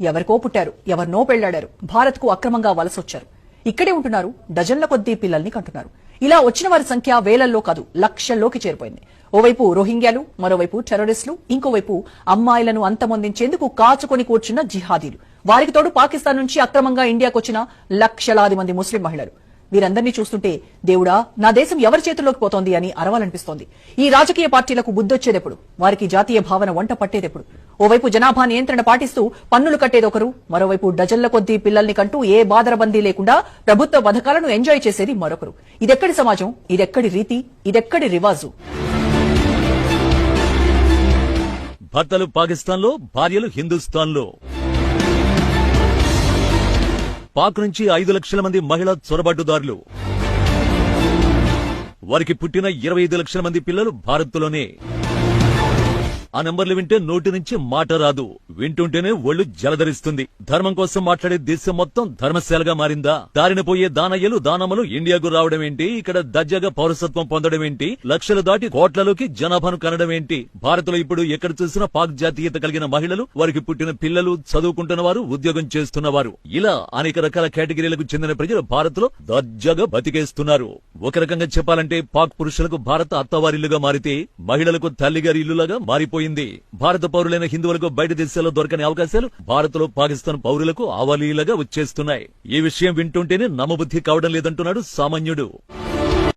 ఎవరికో పుట్టారు, ఎవరినో పెళ్లాడారు, భారత్ కు అక్రమంగా వలసొచ్చారు. ఇక్కడే ఉంటున్నారు, డజన్ల కొద్దీ పిల్లల్ని కంటున్నారు. ఇలా వచ్చిన వారి సంఖ్య వేలల్లో కాదు, లక్షల్లోకి చేరిపోయింది. ఓవైపు రోహింగ్యాలు, మరోవైపు టెర్రరిస్టులు, ఇంకోవైపు అమ్మాయిలను అంతమొందించేందుకు కాచుకొని కూర్చున్న జిహాదీలు. వారికి తోడు పాకిస్తాన్ నుంచి అక్రమంగా ఇండియాకొచ్చిన లక్షలాది మంది ముస్లిం మహిళలు. వీరందరినీ చూస్తుంటే దేవుడా, నా దేశం ఎవరి చేతుల్లోకి పోతోంది అని అరవాలనిపిస్తోంది. ఈ రాజకీయ పార్టీలకు బుద్ధొచ్చేదెప్పుడు? వారికి జాతీయ భావన వంట పట్టేదెప్పుడు? ఓవైపు జనాభా నియంత్రణ పాటిస్తూ పన్నులు కట్టేదొకరు, మరోవైపు డజన్ల కొద్దీ పిల్లల్ని కంటూ ఏ బాదరబందీ లేకుండా ప్రభుత్వ పథకాలను ఎంజాయ్ చేసేది మరొకరు. ఇదెక్కడి సమాజం? ఇదెక్కడి రీతి? ఇదెక్కడి రివాజు? భర్తలు పాకిస్తాన్లో, భార్యలు హిందుస్థాన్లో. పాక్ నుంచి 5 లక్షల మంది మహిళా చొరబాటుదారులు. వారికి పుట్టిన 25 లక్షల మంది పిల్లలు భారత్లోనే. ఆ నంబర్లు వింటే నోటి నుంచి మాట రాదు, వింటుంటేనే ఒళ్ళు జలధరిస్తుంది. ధర్మం కోసం మాట్లాడే దేశం మొత్తం ధర్మశాలగా మారిందా? దారిన పోయే దానయ్యలు, దానమ్మలు ఇండియాకు రావడం ఏంటి? ఇక్కడ దర్జాగా పౌరసత్వం పొందడం ఏంటి? లక్షలు దాటి కోట్లలోకి జనాభాను కనడం ఏంటి? భారత్ లో ఇప్పుడు ఎక్కడ చూసినా పాక్ జాతీయత కలిగిన మహిళలు, వారికి పుట్టిన పిల్లలు, చదువుకుంటున్న వారు, ఉద్యోగం చేస్తున్నవారు, ఇలా అనేక రకాల కేటగిరీలకు చెందిన ప్రజలు భారత్ లో దర్జాగా బతికేస్తున్నారు. ఒక రకంగా చెప్పాలంటే పాక్ పురుషులకు భారత అత్తవారిల్లుగా మారితే మహిళలకు తల్లిగారి ఇల్లులాగా మారిపోయింది. భారత పౌరులైన హిందువులకు బయట దేశాల్లో దొరకని అవకాశాలు భారత్ లో పాకిస్తాన్ పౌరులకు ఆవలీలగా వచ్చేస్తున్నాయి. ఈ విషయం వింటుంటేనే నమ్మబుద్ధి కావడం లేదంటున్నాడు సామాన్యుడు.